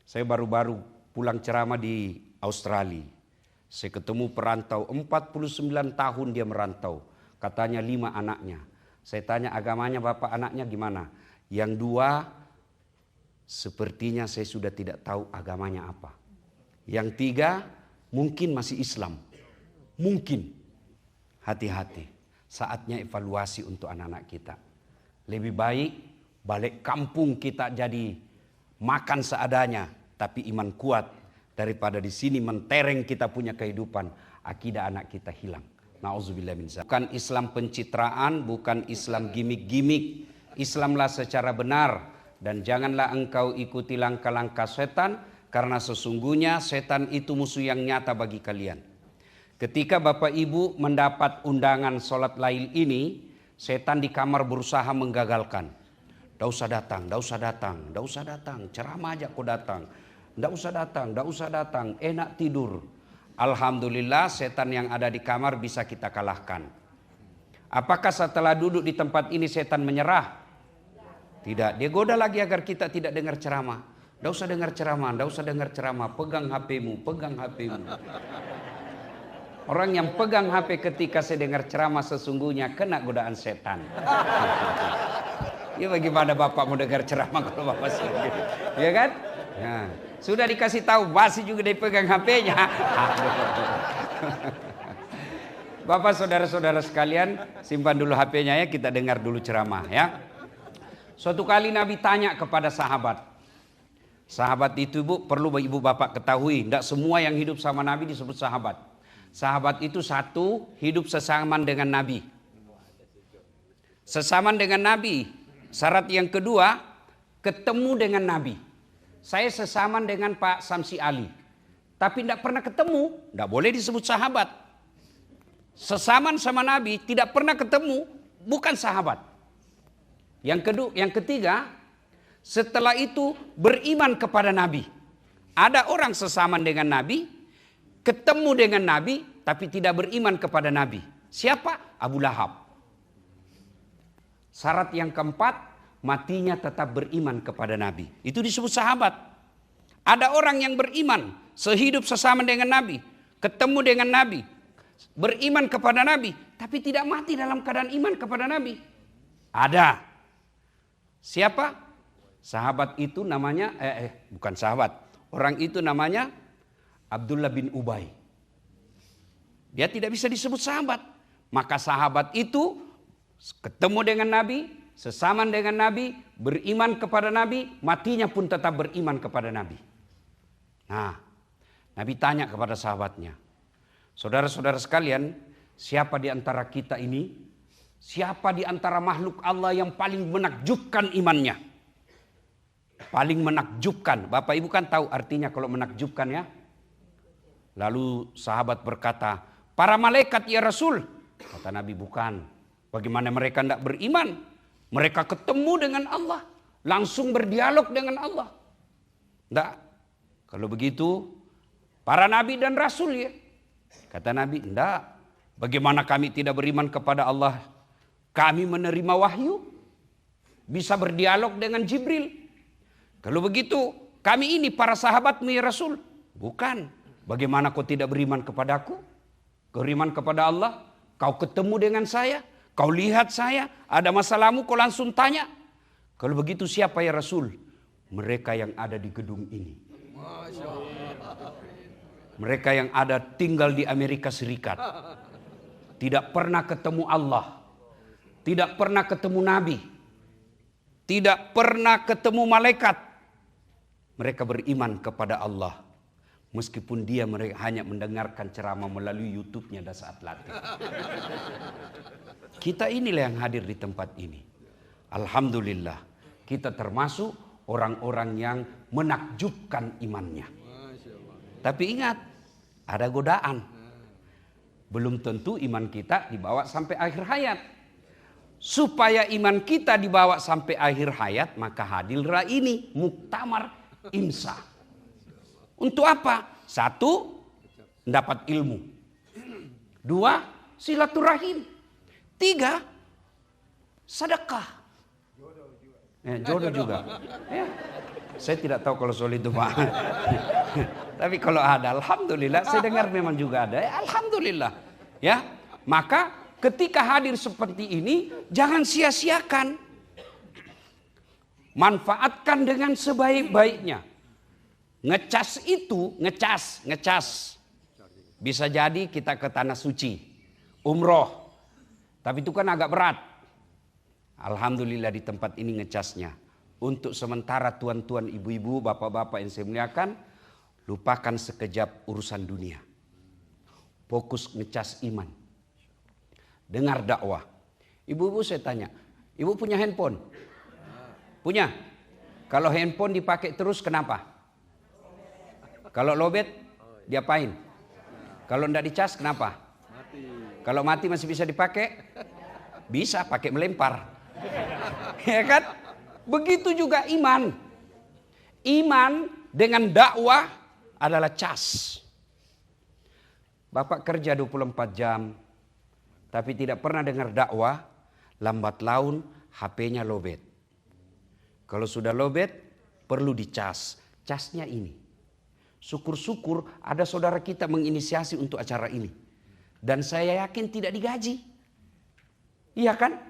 Saya baru-baru pulang ceramah di Australia. Saya ketemu perantau, 49 tahun dia merantau. Katanya 5 anaknya. Saya tanya agamanya bapak anaknya gimana? Yang 2 sepertinya saya sudah tidak tahu agamanya apa. Yang 3 mungkin masih Islam. Mungkin. Hati-hati. Saatnya evaluasi untuk anak-anak kita. Lebih baik balik kampung kita jadi makan seadanya. Tapi iman kuat daripada di sini mentereng kita punya kehidupan. Akidah anak kita hilang. Nauzubillah min dzalik. Bukan Islam pencitraan, bukan Islam gimik-gimik. Islamlah secara benar. Dan janganlah engkau ikuti langkah-langkah setan. Karena sesungguhnya setan itu musuh yang nyata bagi kalian. Ketika Bapak Ibu mendapat undangan sholat lail ini, setan di kamar berusaha menggagalkan. Nggak usah datang, nggak usah datang, nggak usah datang. Ceramah aja kau datang. Nggak usah datang, nggak usah datang. Enak tidur. Alhamdulillah setan yang ada di kamar bisa kita kalahkan. Apakah setelah duduk di tempat ini setan menyerah? Tidak. Dia goda lagi agar kita tidak dengar ceramah. Nggak usah dengar ceramah, nggak usah dengar ceramah. Pegang HP-mu, pegang HP-mu. Orang yang pegang HP ketika saya dengar ceramah sesungguhnya kena godaan setan. Ya bagaimana bapak mau dengar ceramah kalau bapak sendiri, ya kan? Ya. Sudah dikasih tahu masih juga dipegang HP-nya. Bapak saudara-saudara sekalian simpan dulu HP-nya ya, kita dengar dulu ceramah ya. Suatu kali Nabi tanya kepada sahabat. Sahabat itu bu perlu ibu bapak ketahui, tidak semua yang hidup sama Nabi disebut sahabat. Sahabat itu satu hidup sesamaan dengan Nabi. Sesamaan dengan Nabi. Syarat yang kedua ketemu dengan Nabi. Saya sesamaan dengan Pak Samsi Ali. Tapi tidak pernah ketemu. Tidak boleh disebut sahabat. Sesamaan sama Nabi tidak pernah ketemu. Bukan sahabat. Yang ketiga. Setelah itu beriman kepada Nabi. Ada orang sesamaan dengan Nabi. Ketemu dengan Nabi. Tapi tidak beriman kepada Nabi. Siapa? Abu Lahab. Syarat yang keempat. Matinya tetap beriman kepada Nabi. Itu disebut sahabat. Ada orang yang beriman. Sehidup sesama dengan Nabi. Ketemu dengan Nabi. Beriman kepada Nabi. Tapi tidak mati dalam keadaan iman kepada Nabi. Ada. Siapa? Sahabat itu namanya. Bukan sahabat. Orang itu namanya Abdullah bin Ubay. Dia tidak bisa disebut sahabat. Maka sahabat itu ketemu dengan Nabi. Sesamaan dengan Nabi, beriman kepada Nabi, matinya pun tetap beriman kepada Nabi. Nah, Nabi tanya kepada sahabatnya, saudara-saudara sekalian, siapa di antara kita ini, siapa di antara makhluk Allah yang paling menakjubkan imannya? Paling menakjubkan, Bapak Ibu kan tahu artinya kalau menakjubkan ya. Lalu sahabat berkata, para malaikat ya Rasul. Kata Nabi bukan, bagaimana mereka tidak beriman? Mereka ketemu dengan Allah. Langsung berdialog dengan Allah. Tidak. Kalau begitu. Para nabi dan rasul ya. Kata Nabi. Tidak. Bagaimana kami tidak beriman kepada Allah. Kami menerima wahyu. Bisa berdialog dengan Jibril. Kalau begitu. Kami ini para sahabatmu ya Rasul. Bukan. Bagaimana kau tidak beriman kepadaku. Kau beriman kepada Allah. Kau ketemu dengan saya. Kau lihat saya, ada masalahmu kau langsung tanya. Kalau begitu siapa ya Rasul? Mereka yang ada di gedung ini. Mereka yang ada tinggal di Amerika Serikat. Tidak pernah ketemu Allah. Tidak pernah ketemu Nabi. Tidak pernah ketemu malaikat. Mereka beriman kepada Allah. Meskipun dia hanya mendengarkan ceramah melalui YouTube-nya pada saat latih. Kita inilah yang hadir di tempat ini. Alhamdulillah. Kita termasuk orang-orang yang menakjubkan imannya. Tapi ingat, ada godaan. Belum tentu iman kita dibawa sampai akhir hayat. Supaya iman kita dibawa sampai akhir hayat, maka hadirlah ini, muktamar imsa. Untuk apa? 1, mendapat ilmu. 2, silaturahim. 3, sedekah. Jodoh juga. Ya. Saya tidak tahu kalau soal itu Pak. Tapi kalau ada, alhamdulillah. Saya dengar memang juga ada. Alhamdulillah. Ya, maka ketika hadir seperti ini, jangan sia-siakan. Manfaatkan dengan sebaik-baiknya. Ngecas itu, ngecas. Bisa jadi kita ke tanah suci, umroh. Tapi itu kan agak berat. Alhamdulillah di tempat ini ngecasnya. Untuk sementara tuan-tuan, ibu-ibu, bapak-bapak yang saya muliakan, lupakan sekejap urusan dunia. Fokus ngecas iman. Dengar dakwah. Ibu-ibu saya tanya, ibu punya handphone? Punya? Kalau handphone dipakai terus kenapa? Kalau lowbat, diapain? Kalau enggak dicas kenapa? Mati. Kalau mati masih bisa dipakai? Bisa pakai melempar. Ya kan? Begitu juga iman. Iman dengan dakwah adalah cas. Bapak kerja 24 jam. Tapi tidak pernah dengar dakwah. Lambat laun HP-nya lowbat. Kalau sudah lowbat perlu dicas. Casnya ini. Syukur-syukur ada saudara kita menginisiasi untuk acara ini. Dan saya yakin tidak digaji. Iya kan?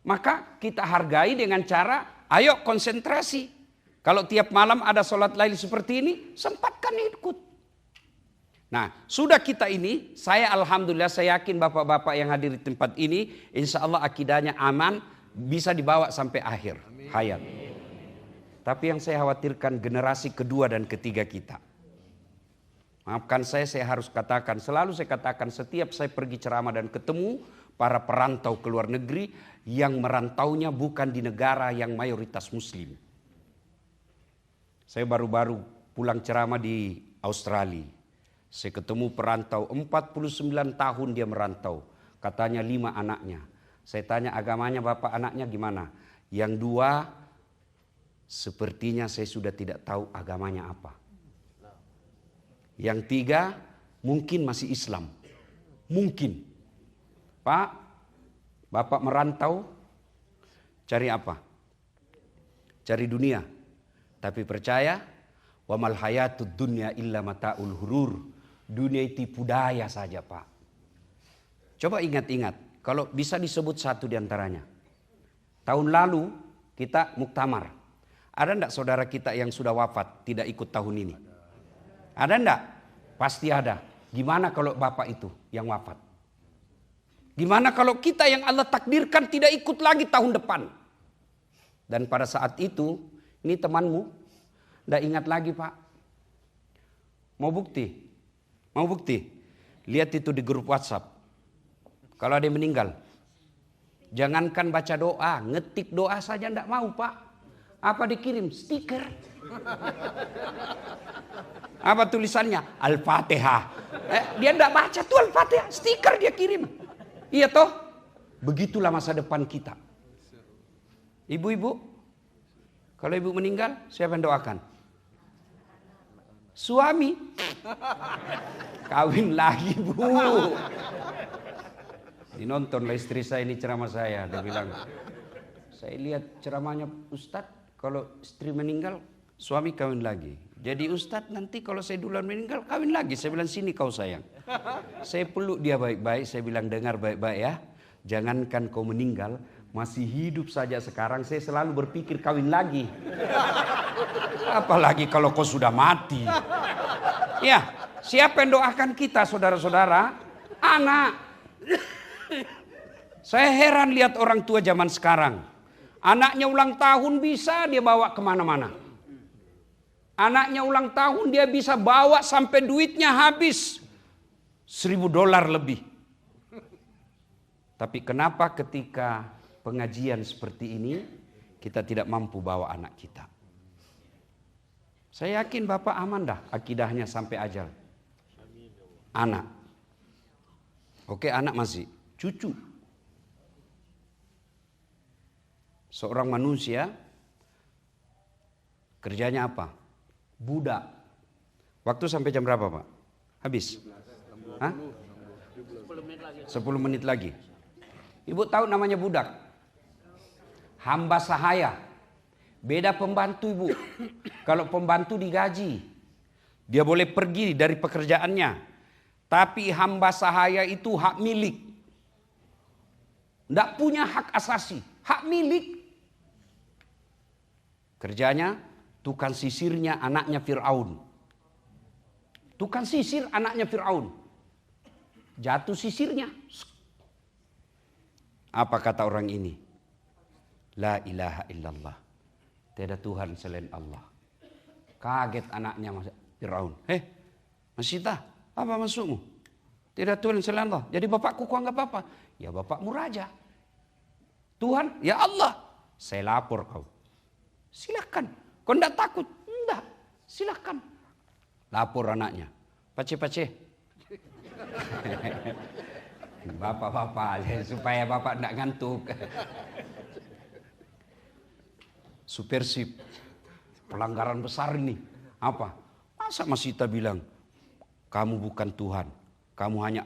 Maka kita hargai dengan cara, ayo konsentrasi. Kalau tiap malam ada sholat lail seperti ini, sempatkan ikut. Nah, sudah kita ini, saya alhamdulillah, saya yakin bapak-bapak yang hadir di tempat ini, insya Allah akidahnya aman, bisa dibawa sampai akhir hayat. Tapi yang saya khawatirkan generasi kedua dan ketiga kita. Maafkan saya harus katakan, selalu saya katakan setiap saya pergi ceramah dan ketemu para perantau ke luar negeri yang merantaunya bukan di negara yang mayoritas muslim. Saya baru-baru pulang ceramah di Australia. Saya ketemu perantau 49 tahun dia merantau. Katanya 5 anaknya. Saya tanya agamanya bapak anaknya gimana? Yang 2 sepertinya saya sudah tidak tahu agamanya apa. Yang 3 mungkin masih Islam. Mungkin. Pak, bapak merantau cari apa? Cari dunia. Tapi percaya, wa mal hayatud dunya illa mataul hurur. Dunia itu tipu daya saja, Pak. Coba ingat-ingat, kalau bisa disebut satu di antaranya. Tahun lalu kita muktamar. Ada enggak saudara kita yang sudah wafat tidak ikut tahun ini? Ada enggak? Pasti ada. Gimana kalau bapak itu yang wafat? Gimana kalau kita yang Allah takdirkan tidak ikut lagi tahun depan? Dan pada saat itu, ini temanmu, enggak ingat lagi Pak. Mau bukti? Mau bukti? Lihat itu di grup WhatsApp. Kalau ada yang meninggal. Jangankan baca doa, ngetik doa saja enggak mau Pak. Apa dikirim? Stiker. Apa tulisannya? Al-Fatihah. Dia enggak baca tuh Al-Fatihah. Stiker dia kirim. Iya toh? Begitulah masa depan kita. Ibu-ibu, kalau ibu meninggal, siapa yang doakan? Suami. Kawin lagi bu. Dinontonlah istri saya ini ceramah saya. Dia bilang, saya lihat ceramahnya Ustadz. Kalau istri meninggal, suami kawin lagi. Jadi Ustadz nanti kalau saya duluan meninggal, kawin lagi. Saya bilang sini kau sayang. Saya peluk dia baik-baik. Saya bilang dengar baik-baik ya. Jangankan kau meninggal, masih hidup saja sekarang. Saya selalu berpikir kawin lagi. Apalagi kalau kau sudah mati. Ya, siapa yang doakan kita saudara-saudara? Anak. Saya heran lihat orang tua zaman sekarang. Anaknya ulang tahun bisa dia bawa kemana-mana. Anaknya ulang tahun dia bisa bawa sampai duitnya habis. $1.000 lebih. Tapi kenapa ketika pengajian seperti ini kita tidak mampu bawa anak kita? Saya yakin Bapak aman dah akidahnya sampai ajal. Anak. Oke anak masih. Cucu. Seorang manusia kerjanya apa? Budak. Waktu sampai jam berapa Pak? Habis? 10 menit lagi. Ibu tahu namanya budak? hamba sahaya. Beda pembantu, Ibu. Kalau pembantu digaji, dia boleh pergi dari pekerjaannya. Tapi hamba sahaya itu hak milik. Tidak punya hak asasi, hak milik. Kerjanya tukang sisirnya anaknya Fir'aun. Tukang sisir anaknya Fir'aun. Jatuh sisirnya. Apa kata orang ini? La ilaha illallah. Tiada Tuhan selain Allah. Kaget anaknya Fir'aun. Masita, apa maksudmu? Tiada Tuhan selain Allah. Jadi bapakku kau anggap apa? Ya bapakmu raja. Tuhan, ya Allah. Saya lapor kau. Silakan. Kau tidak takut? Tidak. Silakan. Lapor anaknya. Pace-pace. Bapak-bapak supaya bapak tidak ngantuk. Subversif, pelanggaran besar ini. Apa? Masa Masita bilang, kamu bukan Tuhan, kamu hanya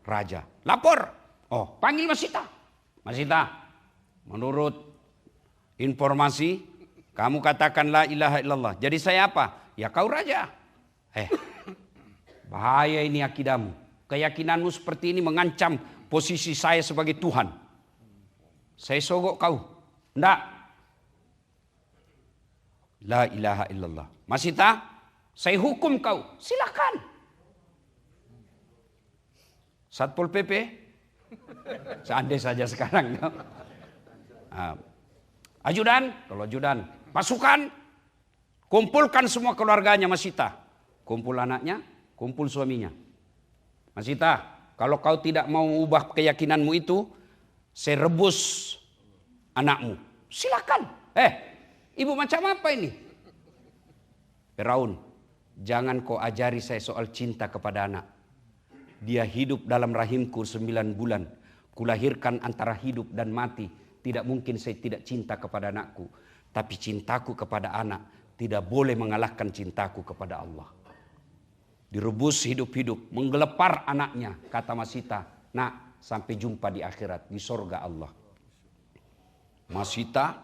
raja. Lapor. Oh, panggil Masita. Masita, menurut informasi, kamu katakan la ilaha illallah. Jadi saya apa? Ya kau raja. Bahaya ini akidahmu. Keyakinanmu seperti ini mengancam posisi saya sebagai Tuhan. Saya sogok kau. Enggak. La ilaha illallah. Masita, saya hukum kau. Silakan. Satpol PP. Seandai saja sekarang. Ajudan. Kalau ajudan. Pasukan. Kumpulkan semua keluarganya Masita. Kumpul anaknya. Kumpul suaminya. Masita, kalau kau tidak mau ubah keyakinanmu itu, saya rebus anakmu. Silakan. Ibu macam apa ini? Firaun, jangan kau ajari saya soal cinta kepada anak. Dia hidup dalam rahimku 9 bulan. Kulahirkan antara hidup dan mati. Tidak mungkin saya tidak cinta kepada anakku. Tapi cintaku kepada anak tidak boleh mengalahkan cintaku kepada Allah. Direbus hidup-hidup, menggelepar anaknya, kata Masita. Nak, sampai jumpa di akhirat, di sorga Allah. Masita,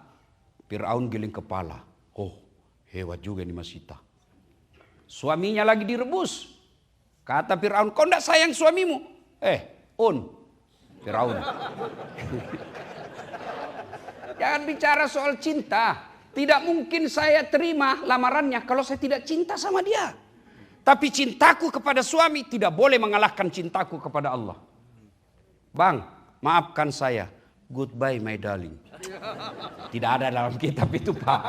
Fir'aun giling kepala. Oh, hebat juga nih Masita. Suaminya lagi direbus. Kata Fir'aun, kau tidak sayang suamimu? Fir'aun. Jangan bicara soal cinta. Tidak mungkin saya terima lamarannya kalau saya tidak cinta sama dia. Tapi cintaku kepada suami tidak boleh mengalahkan cintaku kepada Allah. Bang, maafkan saya. Goodbye my darling. Tidak ada dalam kitab itu Pak.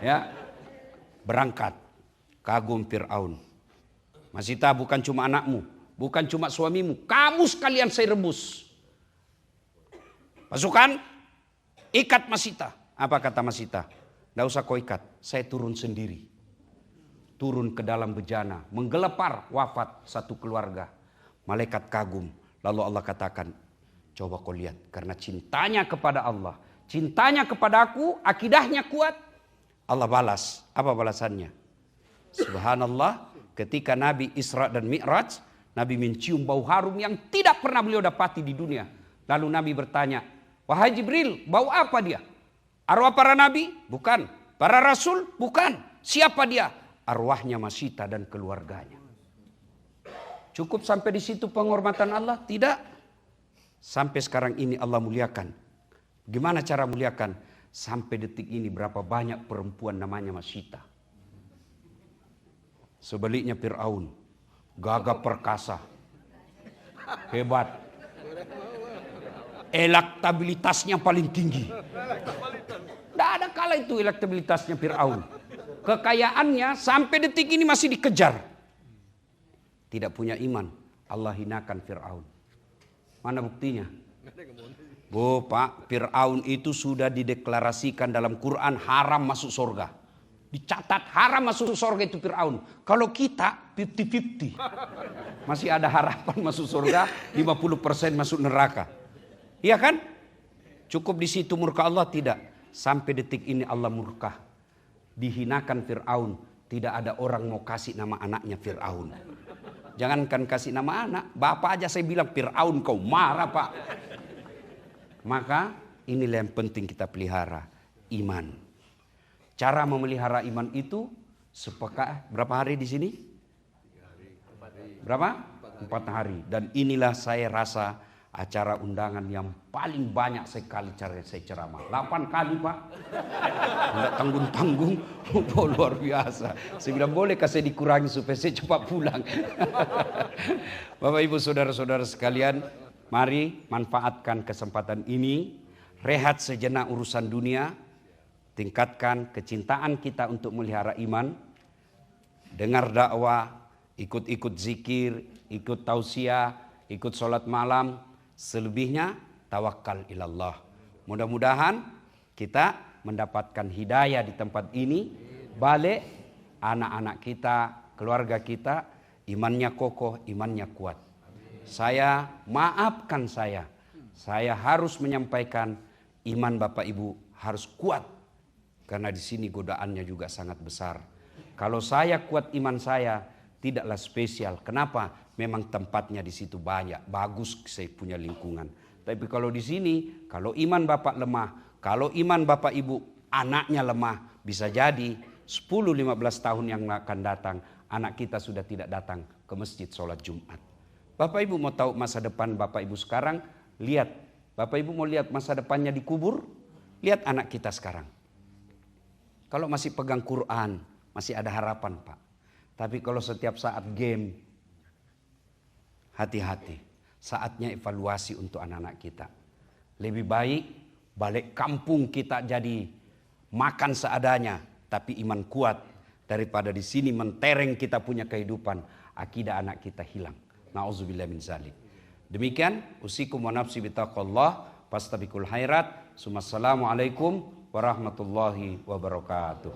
Ya, berangkat. Kagum Fir'aun. Masita, bukan cuma anakmu. Bukan cuma suamimu. Kamu sekalian saya rebus. Pasukan, ikat Masita. Apa kata Masita? Tidak usah kau ikat. Saya turun sendiri. Turun ke dalam bejana, menggelepar wafat satu keluarga. Malaikat kagum, lalu Allah katakan, coba kau lihat, karena cintanya kepada Allah, cintanya kepada aku, akidahnya kuat. Allah balas, apa balasannya? Subhanallah, ketika Nabi Isra dan Mi'raj, Nabi mencium bau harum yang tidak pernah beliau dapati di dunia. Lalu Nabi bertanya, wahai Jibril, bau apa dia? Arwah para nabi? Bukan. Para rasul? Bukan. Siapa dia? Arwahnya Masita dan keluarganya. Cukup sampai di situ penghormatan Allah? Tidak. Sampai sekarang ini Allah muliakan. Gimana cara muliakan? Sampai detik ini berapa banyak perempuan namanya Masita. Sebaliknya Fir'aun. Gagah perkasa. Hebat. Elektabilitasnya paling tinggi. Tidak ada kala itu elektabilitasnya Fir'aun. Kekayaannya sampai detik ini masih dikejar. Tidak punya iman. Allah hinakan Fir'aun. Mana buktinya? Pak, Fir'aun itu sudah dideklarasikan dalam Quran haram masuk surga. Dicatat haram masuk surga itu Fir'aun. Kalau kita 50-50. Masih ada harapan masuk surga, 50% masuk neraka. Iya kan? Cukup di situ murka Allah? Tidak. Sampai detik ini Allah murka. Dihinakan Fir'aun. Tidak ada orang mau kasih nama anaknya Fir'aun. Jangankan kasih nama anak. Bapak aja saya bilang Fir'aun kau marah Pak. Maka inilah yang penting kita pelihara, iman. Cara memelihara iman itu berapa hari di sini? Berapa? 4 hari. Dan inilah saya rasa acara undangan yang paling banyak sekali cara saya ceramah. 8 kali Pak. Tidak tanggung-tanggung. Oh, luar biasa. Saya bilang bolehkah saya dikurangi supaya saya cepat pulang. Bapak Ibu saudara-saudara sekalian, mari manfaatkan kesempatan ini. Rehat sejenak urusan dunia. Tingkatkan kecintaan kita untuk melihara iman. Dengar dakwah, ikut-ikut zikir, ikut tausiah, ikut sholat malam. Selebihnya tawakal ilallah. Mudah-mudahan kita mendapatkan hidayah di tempat ini. Balik anak-anak kita, keluarga kita, imannya kokoh, imannya kuat. Saya maafkan saya harus menyampaikan iman Bapak Ibu harus kuat. Karena di sini godaannya juga sangat besar. Kalau saya kuat iman saya, tidaklah spesial. Kenapa? Memang tempatnya di situ banyak, bagus saya punya lingkungan. Tapi kalau di sini, kalau iman Bapak lemah, kalau iman Bapak Ibu anaknya lemah, bisa jadi 10-15 tahun yang akan datang, anak kita sudah tidak datang ke masjid sholat Jumat. Bapak Ibu mau tahu masa depan Bapak Ibu sekarang? Lihat, Bapak Ibu mau lihat masa depannya dikubur? Lihat anak kita sekarang. Kalau masih pegang Quran, masih ada harapan Pak. Tapi kalau setiap saat game, hati-hati, saatnya evaluasi untuk anak-anak kita. Lebih baik balik kampung kita jadi makan seadanya, tapi iman kuat. Daripada di sini mentereng kita punya kehidupan, akidah anak kita hilang. Na'udzubillah min zalik. Demikian, usikum wa nafsi bitaqallah, fastabiqul khairat. Assalamualaikum warahmatullahi wabarakatuh.